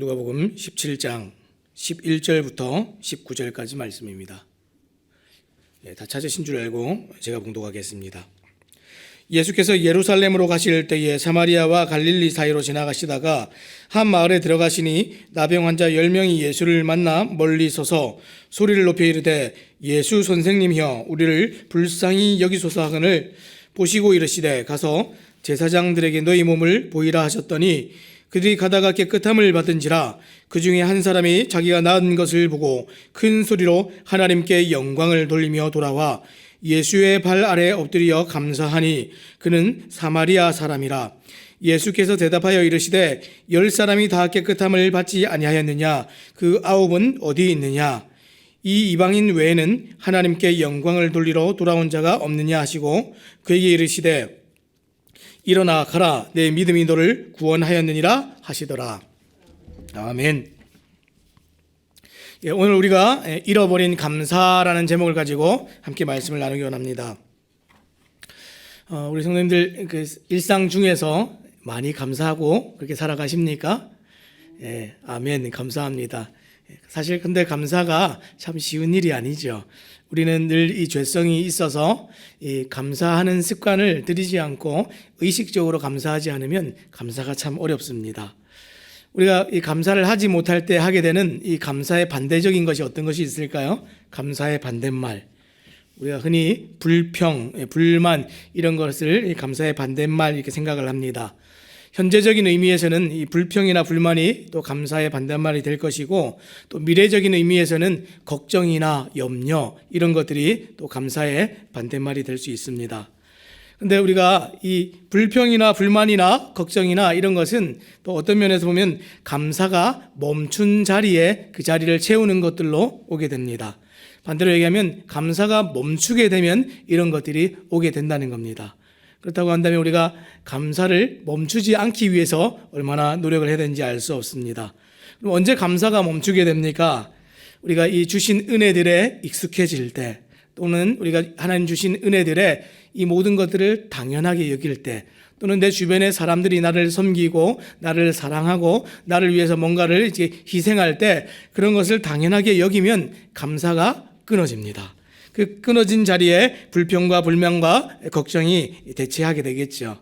누가복음 17장 11절부터 19절까지 말씀입니다. 다 찾으신 줄 알고 제가 봉독하겠습니다. 예수께서 예루살렘으로 가실 때에 사마리아와 갈릴리 사이로 지나가시다가 한 마을에 들어가시니 나병 환자 10명이 예수를 만나 멀리 서서 소리를 높여 이르되 예수 선생님이여 우리를 불쌍히 여기소서 하거늘 보시고 이르시되 가서 제사장들에게 너희 몸을 보이라 하셨더니 그들이 가다가 깨끗함을 받은지라. 그 중에 한 사람이 자기가 낳은 것을 보고 큰 소리로 하나님께 영광을 돌리며 돌아와 예수의 발 아래 엎드려 감사하니 그는 사마리아 사람이라. 예수께서 대답하여 이르시되 10사람이 다 깨끗함을 받지 아니하였느냐? 그 9은 어디 있느냐? 이 이방인 외에는 하나님께 영광을 돌리러 돌아온 자가 없느냐 하시고 그에게 이르시되 일어나 가라 내 믿음이 너를 구원하였느니라 하시더라. 아멘. 오늘 우리가 잃어버린 감사라는 제목을 가지고 함께 말씀을 나누기 원합니다. 우리 성도님들 일상 중에서 많이 감사하고 그렇게 살아가십니까? 아멘. 감사합니다. 사실 근데 감사가 참 쉬운 일이 아니죠. 우리는 늘 이 죄성이 있어서 이 감사하는 습관을 들이지 않고 의식적으로 감사하지 않으면 감사가 참 어렵습니다. 우리가 이 감사를 하지 못할 때 하게 되는 이 감사의 반대적인 것이 어떤 것이 있을까요? 감사의 반대말. 우리가 흔히 불평, 불만 이런 것을 감사의 반대말 이렇게 생각을 합니다. 현재적인 의미에서는 이 불평이나 불만이 또 감사의 반대말이 될 것이고 또 미래적인 의미에서는 걱정이나 염려 이런 것들이 또 감사의 반대말이 될 수 있습니다. 그런데 우리가 이 불평이나 불만이나 걱정이나 이런 것은 또 어떤 면에서 보면 감사가 멈춘 자리에 그 자리를 채우는 것들로 오게 됩니다. 반대로 얘기하면 감사가 멈추게 되면 이런 것들이 오게 된다는 겁니다. 그렇다고 한다면 우리가 감사를 멈추지 않기 위해서 얼마나 노력을 해야 되는지 알 수 없습니다. 그럼 언제 감사가 멈추게 됩니까? 우리가 이 주신 은혜들에 익숙해질 때 또는 우리가 하나님 주신 은혜들에 이 모든 것들을 당연하게 여길 때 또는 내 주변의 사람들이 나를 섬기고 나를 사랑하고 나를 위해서 뭔가를 이제 희생할 때 그런 것을 당연하게 여기면 감사가 끊어집니다. 그 끊어진 자리에 불평과 불만과 걱정이 대체하게 되겠죠.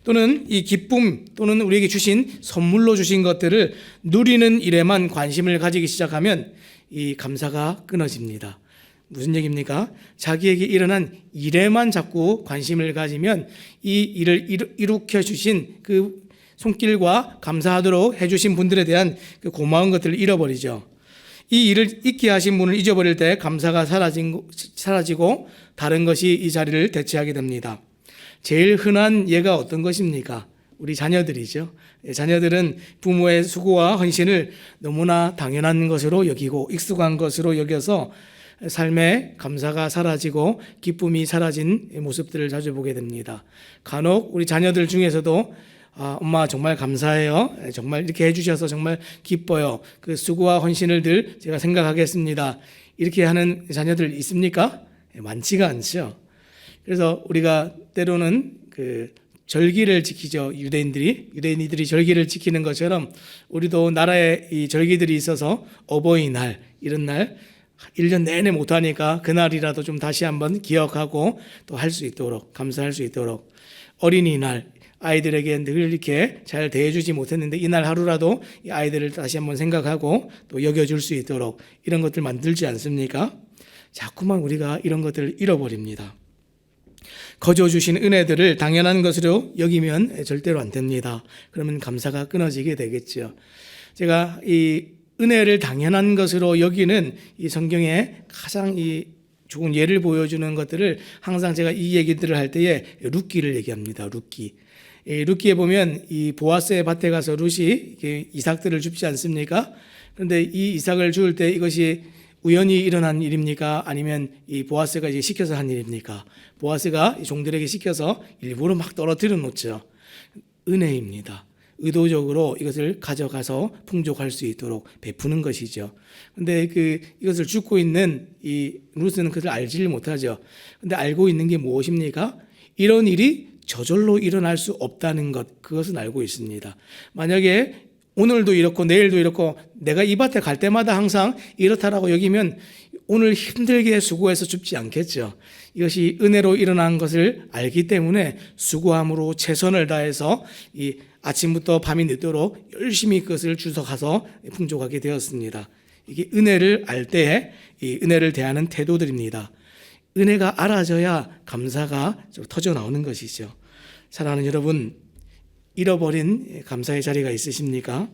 또는 이 기쁨 또는 우리에게 주신 선물로 주신 것들을 누리는 일에만 관심을 가지기 시작하면 이 감사가 끊어집니다. 무슨 얘기입니까? 자기에게 일어난 일에만 자꾸 관심을 가지면 이 일을 이룩해 주신 그 손길과 감사하도록 해주신 분들에 대한 그 고마운 것들을 잃어버리죠. 이 일을 잊게 하신 분을 잊어버릴 때 감사가 사라지고 다른 것이 이 자리를 대체하게 됩니다. 제일 흔한 예가 어떤 것입니까? 우리 자녀들이죠. 자녀들은 부모의 수고와 헌신을 너무나 당연한 것으로 여기고 익숙한 것으로 여겨서 삶에 감사가 사라지고 기쁨이 사라진 모습들을 자주 보게 됩니다. 간혹 우리 자녀들 중에서도 엄마 정말 감사해요. 정말 이렇게 해주셔서 정말 기뻐요. 그 수고와 헌신을 늘 제가 생각하겠습니다. 이렇게 하는 자녀들 있습니까? 많지가 않죠. 그래서 우리가 때로는 그 절기를 지키죠. 유대인들이 절기를 지키는 것처럼 우리도 나라에 이 절기들이 있어서 어버이날 이런 날 1년 내내 못하니까 그날이라도 좀 다시 한번 기억하고 또 할 수 있도록 감사할 수 있도록 어린이날 아이들에게 늘 이렇게 잘 대해주지 못했는데 이날 하루라도 이 아이들을 다시 한번 생각하고 또 여겨줄 수 있도록 이런 것들 만들지 않습니까? 자꾸만 우리가 이런 것들을 잃어버립니다. 거저 주신 은혜들을 당연한 것으로 여기면 절대로 안 됩니다. 그러면 감사가 끊어지게 되겠죠. 제가 이 은혜를 당연한 것으로 여기는 이 성경에 가장 이 좋은 예를 보여주는 것들을 항상 제가 이 얘기들을 할 때에 룻기를 얘기합니다. 룻기에 보면 이 보아스의 밭에 가서 룻이 이삭들을 줍지 않습니까? 그런데 이 이삭을 주울 때 이것이 우연히 일어난 일입니까? 아니면 이 보아스가 이제 시켜서 한 일입니까? 보아스가 종들에게 시켜서 일부러 막 떨어뜨려 놓죠. 은혜입니다. 의도적으로 이것을 가져가서 풍족할 수 있도록 베푸는 것이죠. 근데 이것을 줍고 있는 이 룻은 그것을 알지를 못하죠. 근데 알고 있는 게 무엇입니까? 이런 일이 저절로 일어날 수 없다는 것, 그것은 알고 있습니다. 만약에 오늘도 이렇고 내일도 이렇고 내가 이 밭에 갈 때마다 항상 이렇다라고 여기면 오늘 힘들게 수고해서 죽지 않겠죠. 이것이 은혜로 일어난 것을 알기 때문에 수고함으로 최선을 다해서 이 아침부터 밤이 늦도록 열심히 그것을 주워 가서 풍족하게 되었습니다. 이게 은혜를 알 때에 이 은혜를 대하는 태도들입니다. 은혜가 알아져야 감사가 터져 나오는 것이죠. 사랑하는 여러분, 잃어버린 감사의 자리가 있으십니까?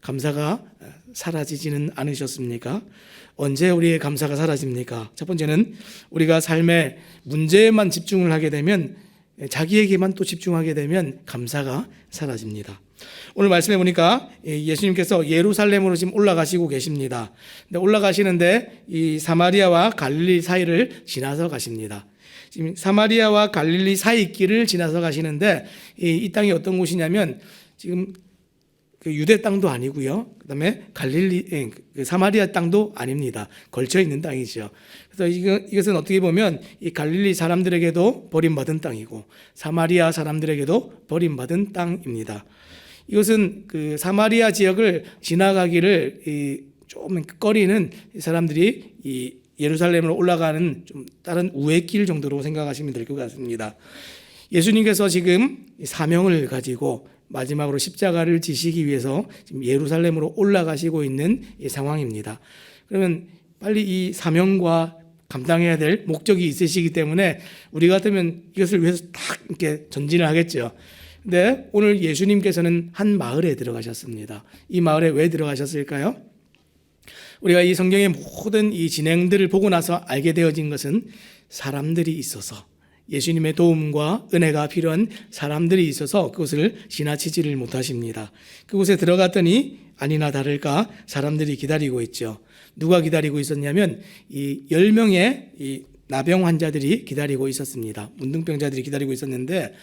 감사가 사라지지는 않으셨습니까? 언제 우리의 감사가 사라집니까? 첫 번째는 우리가 삶의 문제에만 집중을 하게 되면, 자기에게만 또 집중하게 되면 감사가 사라집니다. 오늘 말씀해 보니까 예수님께서 예루살렘으로 지금 올라가시고 계십니다. 근데 올라가시는데 이 사마리아와 갈릴리 사이를 지나서 가십니다. 지금 사마리아와 갈릴리 사이 길을 지나서 가시는데 이 땅이 어떤 곳이냐면 지금 그 유대 땅도 아니고요. 그다음에 갈릴리 사마리아 땅도 아닙니다. 걸쳐 있는 땅이죠. 그래서 이것은 어떻게 보면 이 갈릴리 사람들에게도 버림받은 땅이고 사마리아 사람들에게도 버림받은 땅입니다. 이것은 그 사마리아 지역을 지나가기를 좀 꺼리는 사람들이 이 예루살렘으로 올라가는 좀 다른 우회길 정도로 생각하시면 될 것 같습니다. 예수님께서 지금 사명을 가지고 마지막으로 십자가를 지시기 위해서 지금 예루살렘으로 올라가시고 있는 이 상황입니다. 그러면 빨리 이 사명과 감당해야 될 목적이 있으시기 때문에 우리 같으면 이것을 위해서 딱 이렇게 전진을 하겠죠. 근데 오늘 예수님께서는 한 마을에 들어가셨습니다. 이 마을에 왜 들어가셨을까요? 우리가 이 성경의 모든 이 진행들을 보고 나서 알게 되어진 것은 사람들이 있어서 예수님의 도움과 은혜가 필요한 사람들이 있어서 그것을 지나치지를 못하십니다. 그곳에 들어갔더니 아니나 다를까 사람들이 기다리고 있죠. 누가 기다리고 있었냐면 이 10명의 이 나병 환자들이 기다리고 있었습니다. 문둥병자들이 기다리고 있었는데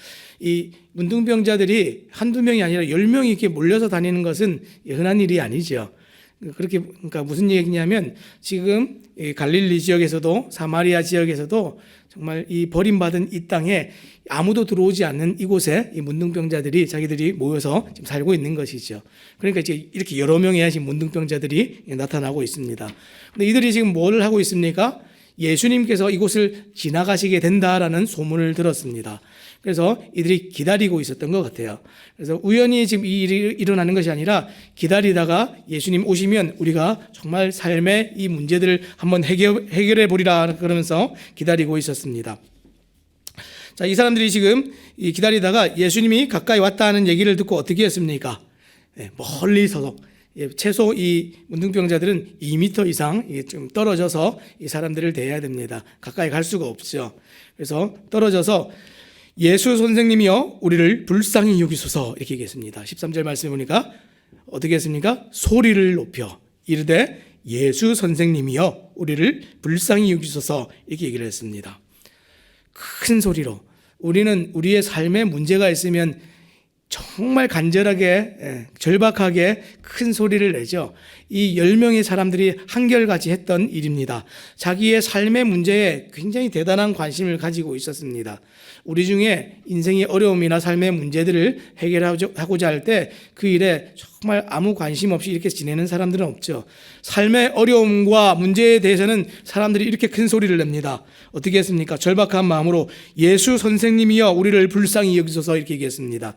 이 문둥병자들이 한두 명이 아니라 10명이 이렇게 몰려서 다니는 것은 흔한 일이 아니죠. 그러니까 무슨 얘기냐면 지금 갈릴리 지역에서도 사마리아 지역에서도 정말 이 버림받은 이 땅에 아무도 들어오지 않는 이곳에 이 문둥병자들이 자기들이 모여서 지금 살고 있는 것이죠. 그러니까 이제 이렇게 여러 명의 지금 문둥병자들이 나타나고 있습니다. 근데 이들이 지금 뭘 하고 있습니까? 예수님께서 이곳을 지나가시게 된다라는 소문을 들었습니다. 그래서 이들이 기다리고 있었던 것 같아요. 그래서 우연히 지금 이 일이 일어나는 것이 아니라 기다리다가 예수님 오시면 우리가 정말 삶의 이 문제들을 한번 해결해 보리라 그러면서 기다리고 있었습니다. 자, 이 사람들이 지금 기다리다가 예수님이 가까이 왔다 하는 얘기를 듣고 어떻게 했습니까? 멀리서 최소 이 문둥병자들은 2m 이상 좀 떨어져서 이 사람들을 대해야 됩니다. 가까이 갈 수가 없죠. 그래서 떨어져서 예수 선생님이여 우리를 불쌍히 여기소서 이렇게 얘기했습니다. 13절 말씀해 보니까 어떻게 했습니까? 소리를 높여 이르되 예수 선생님이여 우리를 불쌍히 여기소서 이렇게 얘기를 했습니다. 큰 소리로 우리는 우리의 삶에 문제가 있으면 정말 간절하게 절박하게 큰 소리를 내죠. 이 10명의 사람들이 한결같이 했던 일입니다. 자기의 삶의 문제에 굉장히 대단한 관심을 가지고 있었습니다. 우리 중에 인생의 어려움이나 삶의 문제들을 해결하고자 할 때 그 일에 정말 아무 관심 없이 이렇게 지내는 사람들은 없죠. 삶의 어려움과 문제에 대해서는 사람들이 이렇게 큰 소리를 냅니다. 어떻게 했습니까? 절박한 마음으로 예수 선생님이여 우리를 불쌍히 여기소서 이렇게 얘기했습니다.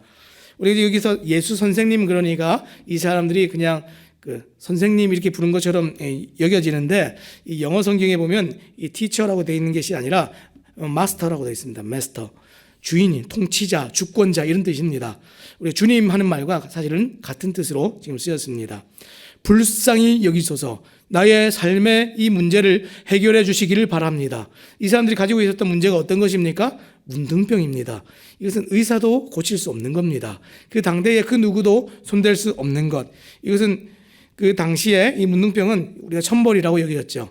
우리 여기서 예수 선생님 그러니까 이 사람들이 그냥 그 선생님 이렇게 부른 것처럼 여겨지는데 이 영어 성경에 보면 이 티처라고 되어 있는 것이 아니라 마스터라고 되어 있습니다. 마스터. 주인인, 통치자, 주권자 이런 뜻입니다. 우리 주님 하는 말과 사실은 같은 뜻으로 지금 쓰였습니다. 불쌍히 여기소서 나의 삶의 이 문제를 해결해 주시기를 바랍니다. 이 사람들이 가지고 있었던 문제가 어떤 것입니까? 문둥병입니다. 이것은 의사도 고칠 수 없는 겁니다. 그 당대에 그 누구도 손댈 수 없는 것. 이것은 그 당시에 이 문둥병은 우리가 천벌이라고 여겼죠.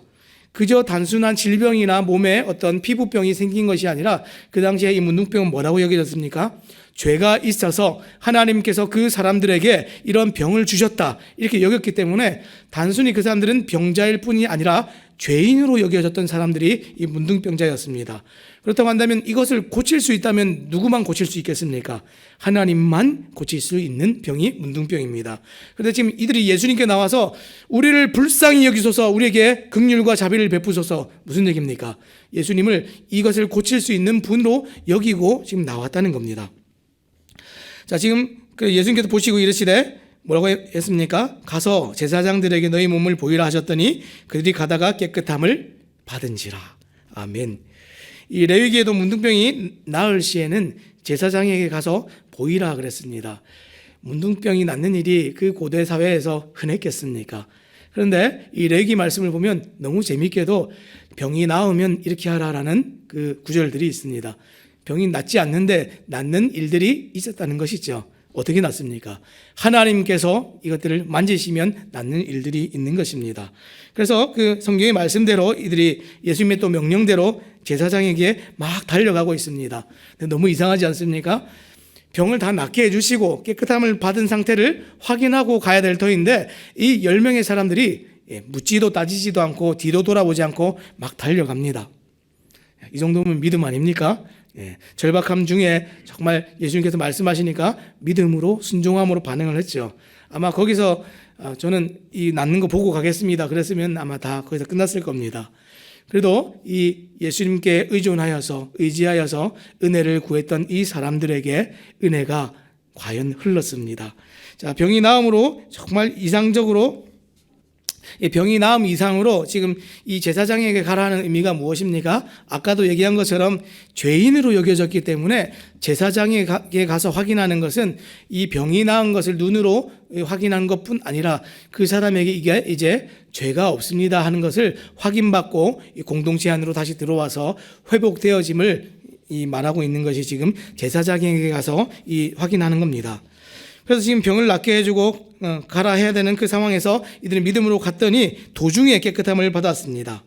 그저 단순한 질병이나 몸에 어떤 피부병이 생긴 것이 아니라 그 당시에 이 문둥병은 뭐라고 여겨졌습니까? 죄가 있어서 하나님께서 그 사람들에게 이런 병을 주셨다 이렇게 여겼기 때문에 단순히 그 사람들은 병자일 뿐이 아니라 죄인으로 여겨졌던 사람들이 이 문둥병자였습니다. 그렇다고 한다면 이것을 고칠 수 있다면 누구만 고칠 수 있겠습니까? 하나님만 고칠 수 있는 병이 문둥병입니다. 그런데 지금 이들이 예수님께 나와서 우리를 불쌍히 여기소서, 우리에게 긍휼과 자비를 베푸소서, 무슨 얘기입니까? 예수님을 이것을 고칠 수 있는 분으로 여기고 지금 나왔다는 겁니다. 자, 지금 예수님께서 보시고 이르시되 뭐라고 했습니까? 가서 제사장들에게 너희 몸을 보이라 하셨더니 그들이 가다가 깨끗함을 받은지라. 아멘. 이 레위기에도 문둥병이 나을 시에는 제사장에게 가서 보이라 그랬습니다. 문둥병이 낫는 일이 그 고대 사회에서 흔했겠습니까? 그런데 이 레위기 말씀을 보면 너무 재미있게도 병이 나으면 이렇게 하라라는 그 구절들이 있습니다. 병이 낫지 않는데 낫는 일들이 있었다는 것이죠. 어떻게 낫습니까? 하나님께서 이것들을 만지시면 낫는 일들이 있는 것입니다. 그래서 그 성경의 말씀대로 이들이 예수님의 또 명령대로 제사장에게 막 달려가고 있습니다. 근데 너무 이상하지 않습니까? 병을 다 낫게 해주시고 깨끗함을 받은 상태를 확인하고 가야 될 터인데 이 10명의 사람들이 묻지도 따지지도 않고 뒤도 돌아보지 않고 막 달려갑니다. 이 정도면 믿음 아닙니까? 절박함 중에 정말 예수님께서 말씀하시니까 믿음으로 순종함으로 반응을 했죠. 아마 거기서 저는 이 낫는 거 보고 가겠습니다 그랬으면 아마 다 거기서 끝났을 겁니다. 그래도 이 예수님께 의지하여서 은혜를 구했던 이 사람들에게 은혜가 과연 흘렀습니다. 자, 병이 나음으로 정말 이상적으로 병이 나음 이상으로 지금 이 제사장에게 가라는 의미가 무엇입니까? 아까도 얘기한 것처럼 죄인으로 여겨졌기 때문에 제사장에게 가서 확인하는 것은 이 병이 나은 것을 눈으로 확인한 것뿐 아니라 그 사람에게 이게 이제 죄가 없습니다 하는 것을 확인받고 공동체 안으로 다시 들어와서 회복되어짐을 말하고 있는 것이 지금 제사장에게 가서 확인하는 겁니다. 그래서 지금 병을 낫게 해주고 가라 해야 되는 그 상황에서 이들은 믿음으로 갔더니 도중에 깨끗함을 받았습니다.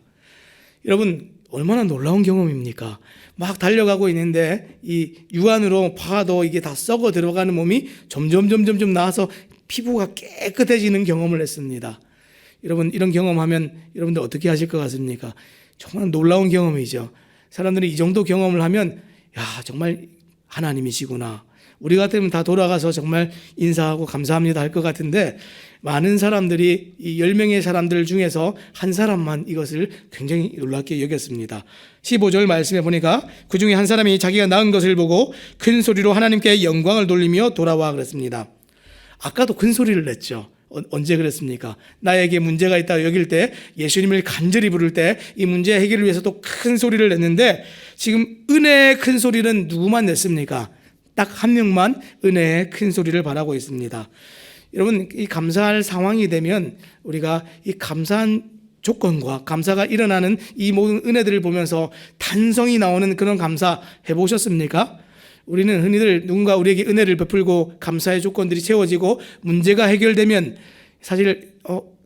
여러분 얼마나 놀라운 경험입니까? 막 달려가고 있는데 이 유한으로 파도 이게 다 썩어 들어가는 몸이 점점 나아서 피부가 깨끗해지는 경험을 했습니다. 여러분 이런 경험하면 여러분들 어떻게 하실 것 같습니까? 정말 놀라운 경험이죠. 사람들이 이 정도 경험을 하면 야 정말 하나님이시구나. 우리 같으면 다 돌아가서 정말 인사하고 감사합니다 할 것 같은데 많은 사람들이 이 10명의 사람들 중에서 한 사람만 이것을 굉장히 놀랍게 여겼습니다. 15절 말씀에 보니까 그 중에 한 사람이 자기가 나은 것을 보고 큰 소리로 하나님께 영광을 돌리며 돌아와 그랬습니다. 아까도 큰 소리를 냈죠. 언제 그랬습니까? 나에게 문제가 있다 여길 때 예수님을 간절히 부를 때 이 문제 해결을 위해서 또 큰 소리를 냈는데 지금 은혜의 큰 소리는 누구만 냈습니까? 딱 한 명만 은혜의 큰 소리를 바라고 있습니다. 여러분 이 감사할 상황이 되면 우리가 이 감사한 조건과 감사가 일어나는 이 모든 은혜들을 보면서 탄성이 나오는 그런 감사 해보셨습니까? 우리는 흔히들 누군가 우리에게 은혜를 베풀고 감사의 조건들이 채워지고 문제가 해결되면 사실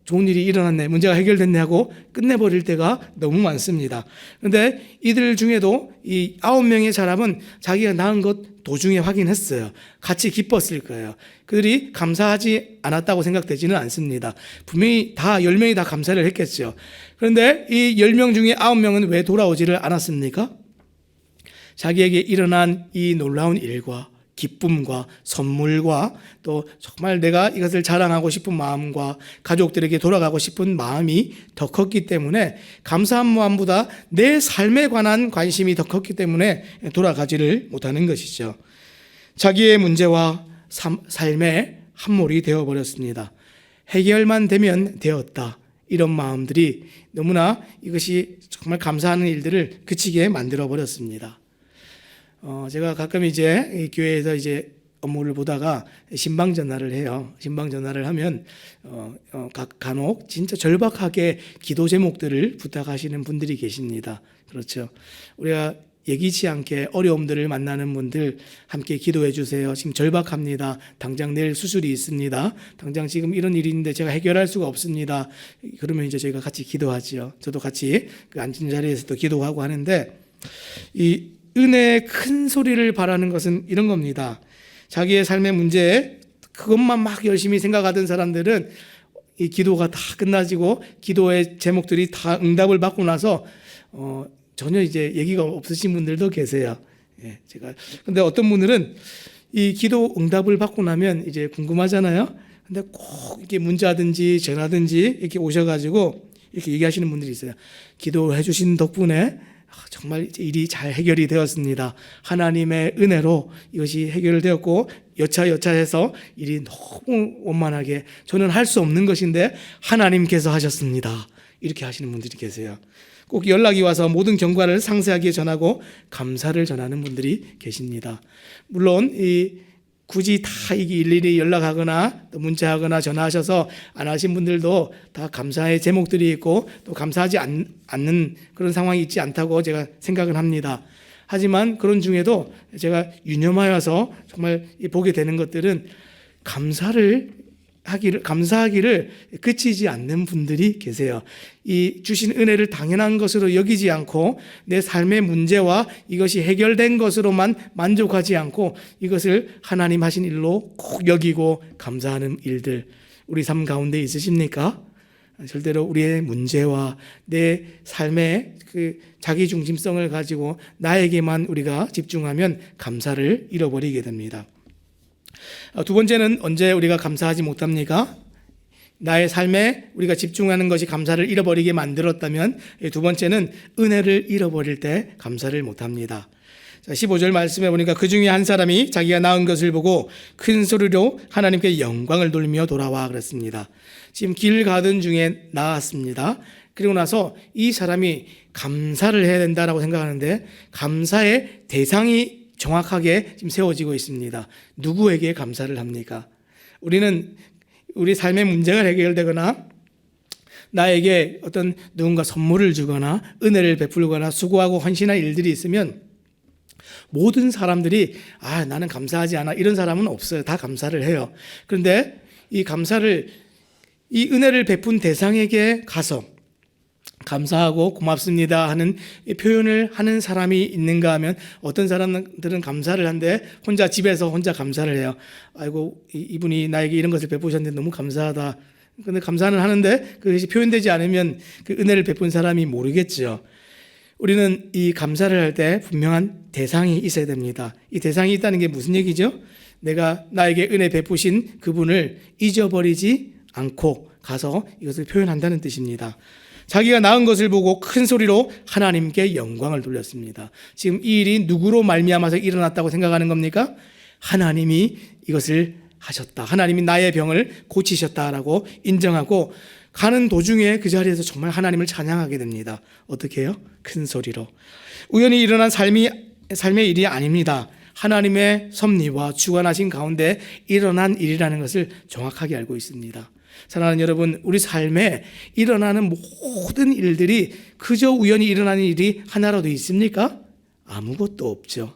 좋은 일이 일어났네, 문제가 해결됐네 하고 끝내버릴 때가 너무 많습니다. 그런데 이들 중에도 이 9명의 사람은 자기가 낳은 것 도중에 확인했어요. 같이 기뻤을 거예요. 그들이 감사하지 않았다고 생각되지는 않습니다. 분명히 다 10명이 다 감사를 했겠죠. 그런데 이 10명 중에 9명은 왜 돌아오지를 않았습니까? 자기에게 일어난 이 놀라운 일과 기쁨과 선물과 또 정말 내가 이것을 자랑하고 싶은 마음과 가족들에게 돌아가고 싶은 마음이 더 컸기 때문에 감사한 마음보다 내 삶에 관한 관심이 더 컸기 때문에 돌아가지를 못하는 것이죠. 자기의 문제와 삶에 함몰이 되어버렸습니다. 해결만 되면 되었다. 이런 마음들이 너무나 이것이 정말 감사하는 일들을 그치게 만들어버렸습니다. 제가 가끔 이제 교회에서 이제 업무를 보다가 신방 전화를 해요. 신방 전화를 하면 간혹 진짜 절박하게 기도 제목들을 부탁하시는 분들이 계십니다. 그렇죠. 우리가 예기치 않게 어려움들을 만나는 분들 함께 기도해 주세요. 지금 절박합니다. 당장 내일 수술이 있습니다. 당장 지금 이런 일이 있는데 제가 해결할 수가 없습니다. 그러면 이제 저희가 같이 기도하지요. 저도 같이 그 앉은 자리에서 또 기도하고 하는데 이 은혜의 큰 소리를 바라는 것은 이런 겁니다. 자기의 삶의 문제에 그것만 막 열심히 생각하던 사람들은 이 기도가 다 끝나지고 기도의 제목들이 다 응답을 받고 나서 전혀 이제 얘기가 없으신 분들도 계세요. 예, 근데 어떤 분들은 이 기도 응답을 받고 나면 이제 궁금하잖아요. 근데 꼭 이렇게 문자든지 전화든지 이렇게 오셔가지고 이렇게 얘기하시는 분들이 있어요. 기도해 주신 덕분에 정말 일이 잘 해결이 되었습니다. 하나님의 은혜로 이것이 해결되었고 여차여차해서 일이 너무 원만하게 저는 할 수 없는 것인데 하나님께서 하셨습니다. 이렇게 하시는 분들이 계세요. 꼭 연락이 와서 모든 경과를 상세하게 전하고 감사를 전하는 분들이 계십니다. 물론 굳이 다 이게 일일이 연락하거나 또 문자하거나 전화하셔서 안 하신 분들도 다 감사의 제목들이 있고 또 감사하지 않는 그런 상황이 있지 않다고 제가 생각을 합니다. 하지만 그런 중에도 제가 유념하여서 정말 보게 되는 것들은 감사하기를 그치지 않는 분들이 계세요. 이 주신 은혜를 당연한 것으로 여기지 않고 내 삶의 문제와 이것이 해결된 것으로만 만족하지 않고 이것을 하나님 하신 일로 꼭 여기고 감사하는 일들 우리 삶 가운데 있으십니까? 절대로 우리의 문제와 내 삶의 그 자기 중심성을 가지고 나에게만 우리가 집중하면 감사를 잃어버리게 됩니다. 두 번째는 언제 우리가 감사하지 못합니까? 나의 삶에 우리가 집중하는 것이 감사를 잃어버리게 만들었다면 두 번째는 은혜를 잃어버릴 때 감사를 못합니다. 15절 말씀에 보니까 그 중에 한 사람이 자기가 낳은 것을 보고 큰 소리로 하나님께 영광을 돌리며 돌아와 그랬습니다. 지금 길 가던 중에 나왔습니다. 그리고 나서 이 사람이 감사를 해야 된다라고 생각하는데 감사의 대상이 정확하게 지금 세워지고 있습니다. 누구에게 감사를 합니까? 우리는 우리 삶의 문제가 해결되거나 나에게 어떤 누군가 선물을 주거나 은혜를 베풀거나 수고하고 헌신한 일들이 있으면 모든 사람들이 나는 감사하지 않아 이런 사람은 없어요. 다 감사를 해요. 그런데 이 은혜를 베푼 대상에게 가서 감사하고 고맙습니다 하는 표현을 하는 사람이 있는가 하면 어떤 사람들은 감사를 한데 혼자 집에서 혼자 감사를 해요. 아이고 이분이 나에게 이런 것을 베푸셨는데 너무 감사하다. 근데 감사는 하는데 그것이 표현되지 않으면 그 은혜를 베푼 사람이 모르겠죠. 우리는 이 감사를 할 때 분명한 대상이 있어야 됩니다. 이 대상이 있다는 게 무슨 얘기죠? 내가 나에게 은혜 베푸신 그분을 잊어버리지 않고 가서 이것을 표현한다는 뜻입니다. 자기가 낳은 것을 보고 큰 소리로 하나님께 영광을 돌렸습니다. 지금 이 일이 누구로 말미암아서 일어났다고 생각하는 겁니까? 하나님이 이것을 하셨다. 하나님이 나의 병을 고치셨다라고 인정하고 가는 도중에 그 자리에서 정말 하나님을 찬양하게 됩니다. 어떻게 해요? 큰 소리로. 우연히 일어난 삶의 일이 아닙니다. 하나님의 섭리와 주관하신 가운데 일어난 일이라는 것을 정확하게 알고 있습니다. 사랑하는 여러분, 우리 삶에 일어나는 모든 일들이 그저 우연히 일어나는 일이 하나라도 있습니까? 아무것도 없죠.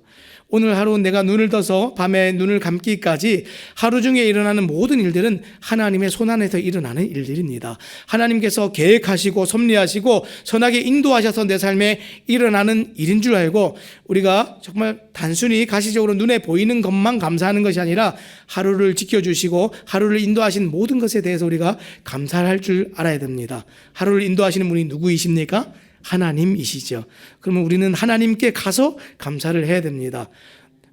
오늘 하루 내가 눈을 떠서 밤에 눈을 감기까지 하루 중에 일어나는 모든 일들은 하나님의 손안에서 일어나는 일들입니다. 하나님께서 계획하시고 섭리하시고 선하게 인도하셔서 내 삶에 일어나는 일인 줄 알고 우리가 정말 단순히 가시적으로 눈에 보이는 것만 감사하는 것이 아니라 하루를 지켜주시고 하루를 인도하신 모든 것에 대해서 우리가 감사할 줄 알아야 됩니다. 하루를 인도하시는 분이 누구이십니까? 하나님이시죠. 그러면 우리는 하나님께 가서 감사를 해야 됩니다.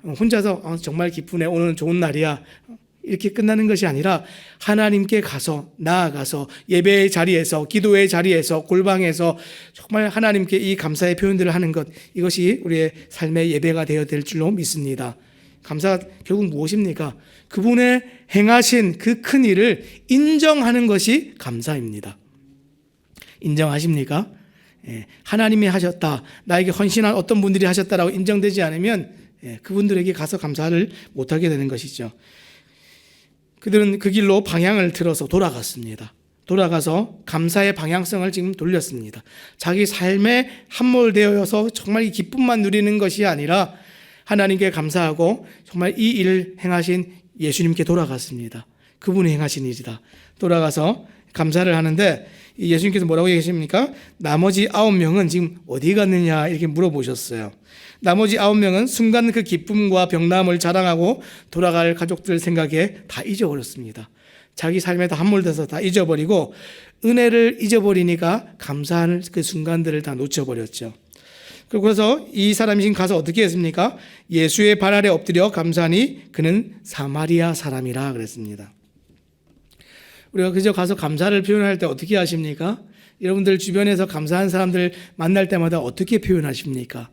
혼자서 정말 기쁘네, 오늘은 좋은 날이야, 이렇게 끝나는 것이 아니라 하나님께 가서 나아가서 예배의 자리에서 기도의 자리에서 골방에서 정말 하나님께 이 감사의 표현들을 하는 것, 이것이 우리의 삶의 예배가 되어야 될 줄로 믿습니다. 감사가 결국 무엇입니까? 그분의 행하신 그 큰 일을 인정하는 것이 감사입니다. 인정하십니까? 하나님이 하셨다, 나에게 헌신한 어떤 분들이 하셨다라고 인정되지 않으면 그분들에게 가서 감사를 못하게 되는 것이죠. 그들은 그 길로 방향을 틀어서 돌아갔습니다. 돌아가서 감사의 방향성을 지금 돌렸습니다. 자기 삶에 함몰되어서 정말 이 기쁨만 누리는 것이 아니라 하나님께 감사하고 정말 이 일을 행하신 예수님께 돌아갔습니다. 그분이 행하신 일이다. 돌아가서 감사를 하는데 예수님께서 뭐라고 얘기하십니까? 나머지 9명은 지금 어디 갔느냐 이렇게 물어보셨어요. 나머지 9명은 순간 그 기쁨과 병남을 자랑하고 돌아갈 가족들 생각에 다 잊어버렸습니다. 자기 삶에 다 함몰돼서 다 잊어버리고 은혜를 잊어버리니까 감사하는 그 순간들을 다 놓쳐버렸죠. 그래서 이 사람이 지금 가서 어떻게 했습니까? 예수의 발 아래 엎드려 감사하니 그는 사마리아 사람이라 그랬습니다. 우리가 그저 가서 감사를 표현할 때 어떻게 하십니까? 여러분들 주변에서 감사한 사람들 만날 때마다 어떻게 표현하십니까?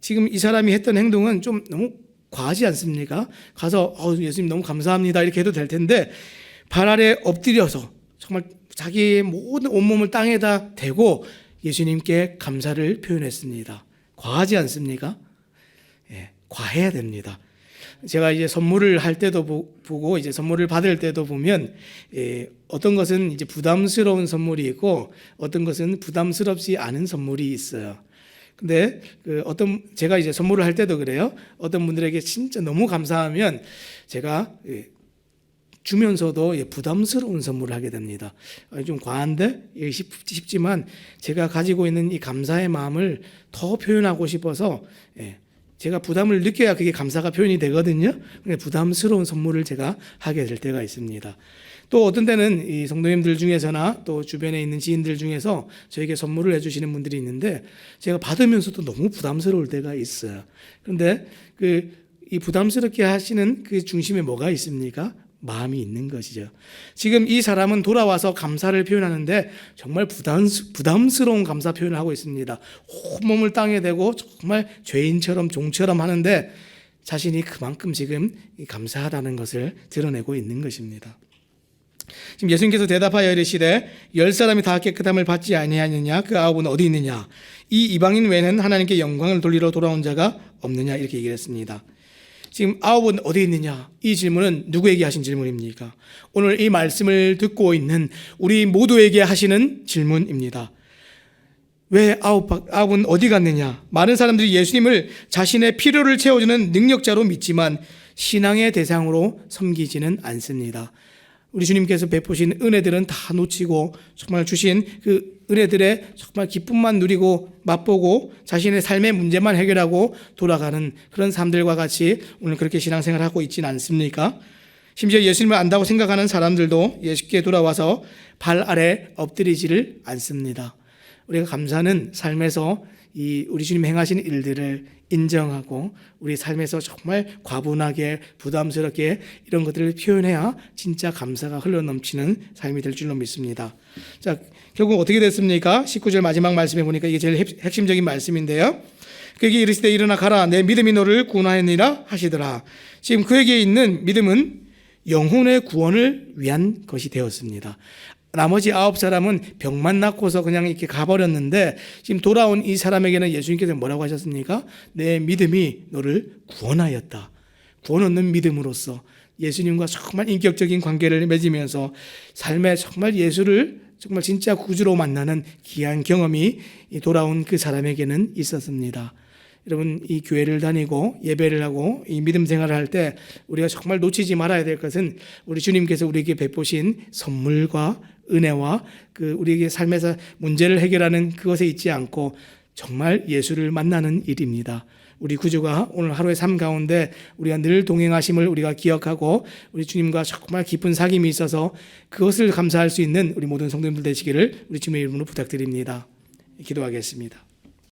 지금 이 사람이 했던 행동은 좀 너무 과하지 않습니까? 가서 예수님 너무 감사합니다 이렇게 해도 될 텐데 발 아래 엎드려서 정말 자기의 모든 온몸을 땅에다 대고 예수님께 감사를 표현했습니다. 과하지 않습니까? 예, 과해야 됩니다. 제가 이제 선물을 할 때도 보고 이제 선물을 받을 때도 보면 어떤 것은 이제 부담스러운 선물이 있고 어떤 것은 부담스럽지 않은 선물이 있어요. 근데 제가 이제 선물을 할 때도 그래요. 어떤 분들에게 진짜 너무 감사하면 제가 주면서도 부담스러운 선물을 하게 됩니다. 좀 과한데 싶지만 제가 가지고 있는 이 감사의 마음을 더 표현하고 싶어서 제가 부담을 느껴야 그게 감사가 표현이 되거든요. 부담스러운 선물을 제가 하게 될 때가 있습니다. 또 어떤 때는 이 성도님들 중에서나 또 주변에 있는 지인들 중에서 저에게 선물을 해주시는 분들이 있는데 제가 받으면서도 너무 부담스러울 때가 있어요. 그런데 이 부담스럽게 하시는 그 중심에 뭐가 있습니까? 마음이 있는 것이죠. 지금 이 사람은 돌아와서 감사를 표현하는데 정말 부담스러운 감사 표현을 하고 있습니다. 온몸을 땅에 대고 정말 죄인처럼 종처럼 하는데 자신이 그만큼 지금 감사하다는 것을 드러내고 있는 것입니다. 지금 예수님께서 대답하여 이르시되 10사람이 다 깨끗함을 받지 아니하느냐 그 9은 어디 있느냐 이 이방인 외에는 하나님께 영광을 돌리러 돌아온 자가 없느냐 이렇게 얘기를 했습니다. 지금 9은 어디 있느냐 이 질문은 누구에게 하신 질문입니까? 오늘 이 말씀을 듣고 있는 우리 모두에게 하시는 질문입니다. 왜 9은 어디 갔느냐? 많은 사람들이 예수님을 자신의 필요를 채워주는 능력자로 믿지만 신앙의 대상으로 섬기지는 않습니다. 우리 주님께서 베푸신 은혜들은 다 놓치고 정말 주신 그 은혜들의 정말 기쁨만 누리고 맛보고 자신의 삶의 문제만 해결하고 돌아가는 그런 사람들과 같이 오늘 그렇게 신앙생활을 하고 있지는 않습니까? 심지어 예수님을 안다고 생각하는 사람들도 예수께 돌아와서 발 아래 엎드리지를 않습니다. 우리가 감사는 삶에서 우리 주님 행하신 일들을 인정하고 우리 삶에서 정말 과분하게 부담스럽게 이런 것들을 표현해야 진짜 감사가 흘러넘치는 삶이 될 줄로 믿습니다. 자, 결국 어떻게 됐습니까? 19절 마지막 말씀에 보니까 이게 제일 핵심적인 말씀인데요. 그에게 이르시되 일어나 가라 내 믿음이 너를 구원하였느니라 하시더라. 지금 그에게 있는 믿음은 영혼의 구원을 위한 것이 되었습니다. 나머지 9사람은 병만 낫고서 그냥 이렇게 가버렸는데 지금 돌아온 이 사람에게는 예수님께서 뭐라고 하셨습니까? 내 믿음이 너를 구원하였다. 구원 얻는 믿음으로써 예수님과 정말 인격적인 관계를 맺으면서 삶에 정말 예수를 정말 진짜 구주로 만나는 귀한 경험이 돌아온 그 사람에게는 있었습니다. 여러분 이 교회를 다니고 예배를 하고 이 믿음 생활을 할 때 우리가 정말 놓치지 말아야 될 것은 우리 주님께서 우리에게 베푸신 선물과 은혜와 우리에게 삶에서 문제를 해결하는 그것에 있지 않고 정말 예수를 만나는 일입니다. 우리 구주가 오늘 하루의 삶 가운데 우리가 늘 동행하심을 우리가 기억하고 우리 주님과 정말 깊은 사귐이 있어서 그것을 감사할 수 있는 우리 모든 성도님들 되시기를 우리 주님의 이름으로 부탁드립니다. 기도하겠습니다.